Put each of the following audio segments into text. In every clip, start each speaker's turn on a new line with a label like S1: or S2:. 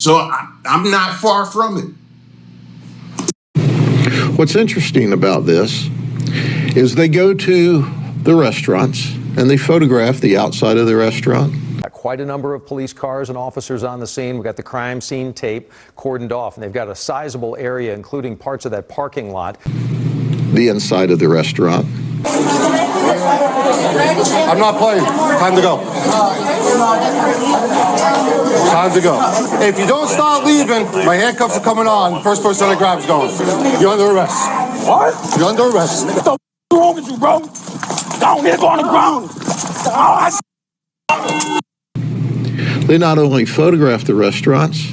S1: So I'm not far from it.
S2: What's interesting about this is they go to the restaurants and they photograph the outside of the restaurant.
S3: Quite a number of police cars and officers on the scene. We've got the crime scene tape cordoned off, and they've got a sizable area, including parts of that parking lot.
S2: The inside of the restaurant.
S4: I'm not playing. Time to go. Time to go. If you don't start leaving, my handcuffs are coming on. First person I grab is going. You're under arrest. What? You're under arrest.
S5: What the f wrong with you, bro? Down here, go on the ground.
S2: They not only photograph the restaurants,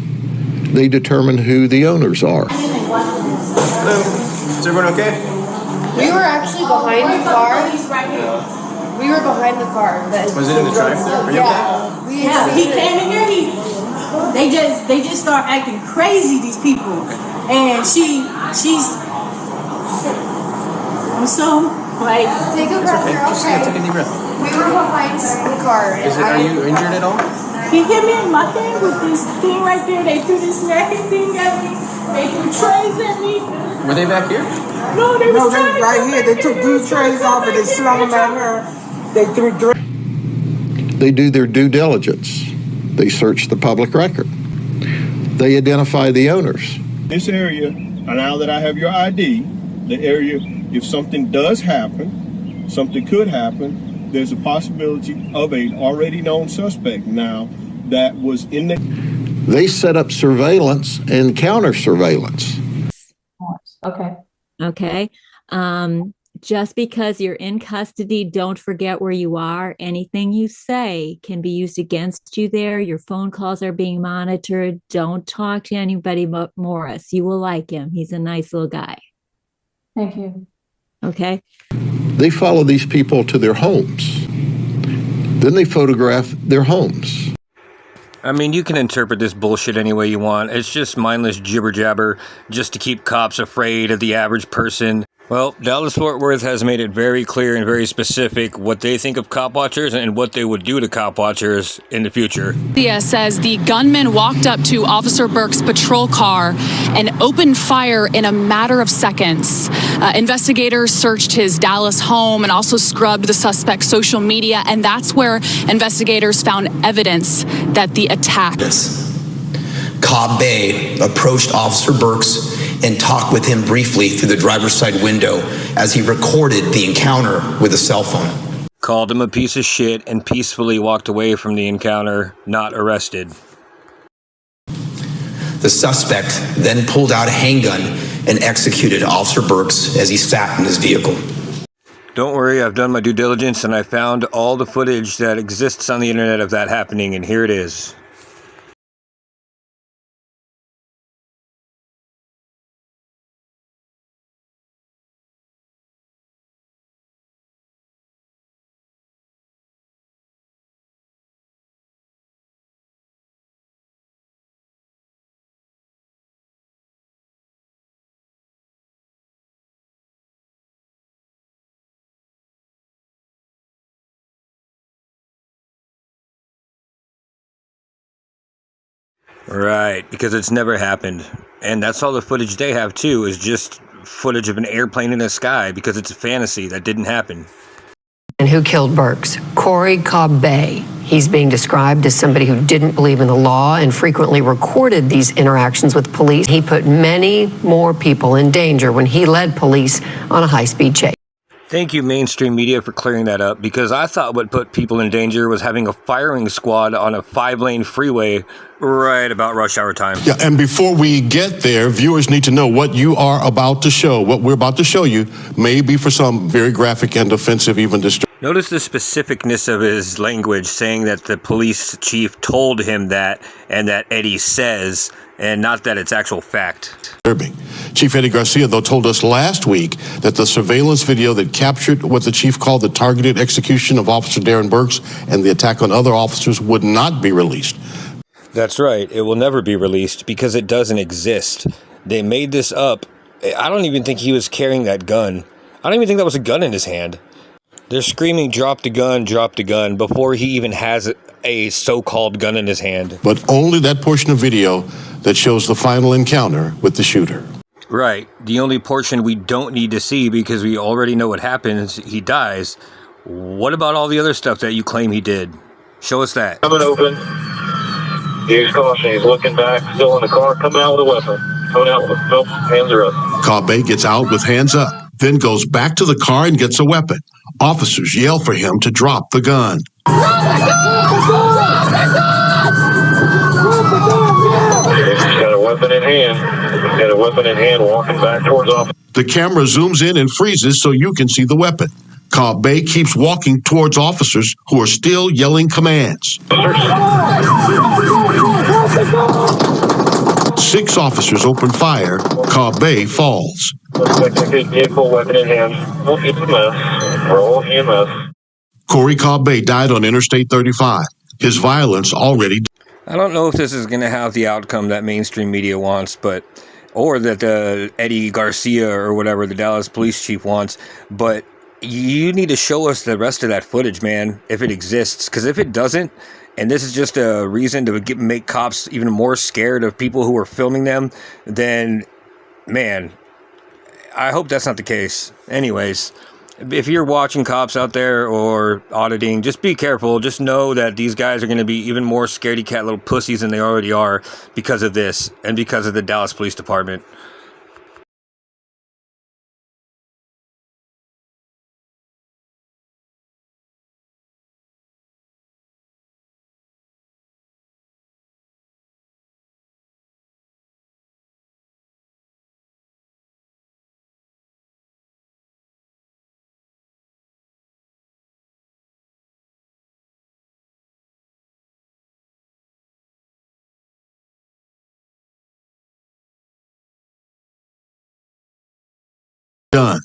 S2: they determine who the owners are.
S6: Is everyone okay?
S7: We were actually behind the car. We were behind the car.
S6: Was it in the drive-thru?
S7: Yeah.
S8: He came in here. They just start acting crazy. These people, and she's. I'm so like.
S7: Take a breath.
S6: Okay. Just take a deep breath.
S7: We were behind the car.
S6: Are you injured at all?
S8: He hit me in my head with this thing right there. They threw this nagging thing at me. They threw trays at me.
S6: Were they back here?
S8: No, they was
S9: right here. They took these trays off and they slung them at her. They threw.
S2: They do their due diligence. They search the public record. They identify the owners.
S10: This area, now that I have your ID, the area, if something does happen, something could happen, there's a possibility of an already known suspect now that was in the...
S2: They set up surveillance and counter surveillance.
S11: Okay. Just because you're in custody, don't forget where you are. Anything you say can be used against you there. Your phone calls are being monitored. Don't talk to anybody but Morris. You will like him. He's a nice little guy.
S8: Thank you.
S11: Okay.
S2: They follow these people to their homes. Then they photograph their homes.
S12: I mean, you can interpret this bullshit any way you want. It's just mindless jibber-jabber just to keep cops afraid of the average person. Well, Dallas-Fort Worth has made it very clear and very specific what they think of cop watchers and what they would do to cop watchers in the future.
S13: Media says the gunman walked up to Officer Burks' patrol car and opened fire in a matter of seconds. Investigators searched his Dallas home and also scrubbed the suspect's social media, and that's where investigators found evidence that the attack.
S14: Cobb Bay approached Officer Burks and talked with him briefly through the driver's side window as he recorded the encounter with a cell phone.
S12: Called him a piece of shit and peacefully walked away from the encounter, not arrested.
S14: The suspect then pulled out a handgun and executed Officer Burks as he sat in his vehicle.
S12: Don't worry, I've done my due diligence and I found all the footage that exists on the internet of that happening, and here it is. Right, because it's never happened. And that's all the footage they have, too, is just footage of an airplane in the sky, because it's a fantasy that didn't happen.
S15: And who killed Burks? Corey Cobb Bay. He's being described as somebody who didn't believe in the law and frequently recorded these interactions with police. He put many more people in danger when he led police on a high-speed chase.
S12: Thank you, mainstream media, for clearing that up, because I thought what put people in danger was having a firing squad on a 5-lane freeway right about rush hour time.
S16: Yeah, and before we get there, viewers need to know what you are about to show. What we're about to show you may be for some very graphic and offensive, even disturbing.
S12: Notice the specificness of his language, saying that the police chief told him that, and that Eddie says, and not that it's actual fact.
S16: Chief Eddie Garcia, though, told us last week that the surveillance video that captured what the chief called the targeted execution of Officer Darren Burks and the attack on other officers would not be released.
S12: That's right. It will never be released because it doesn't exist. They made this up. I don't even think he was carrying that gun. I don't even think that was a gun in his hand. They're screaming, drop the gun, before he even has a so-called gun in his hand.
S16: But only that portion of video that shows the final encounter with the shooter.
S12: Right. The only portion we don't need to see because we already know what happens. He dies. What about all the other stuff that you claim he did? Show us that.
S17: Coming open. Use caution. He's looking back. Still in the car. Coming out with a weapon. Coming out with nope. Hands are up.
S16: Cobb Bay gets out with hands up, then goes back to the car and gets a weapon. Officers yell for him to drop the gun.
S17: He's got a weapon in hand. He's got a weapon in hand walking back towards officers.
S16: The camera zooms in and freezes so you can see the weapon. Cobb Bay keeps walking towards officers who are still yelling commands. 6 officers open fire. Cobb Bay falls.
S17: Vehicle, weapon in hand. Roll EMS. Roll EMS.
S16: Corey Cobb Bay died on Interstate 35. His violence already.
S12: I don't know if this is going to have the outcome that mainstream media wants, or that Eddie Garcia or whatever, the Dallas police chief wants, but you need to show us the rest of that footage, man, if it exists. Because if it doesn't, and this is just a reason to make cops even more scared of people who are filming them, then, man, I hope that's not the case. Anyways, if you're watching cops out there or auditing, just be careful. Just know that these guys are going to be even more scaredy cat little pussies than they already are because of this and because of the Dallas Police Department.
S16: Done.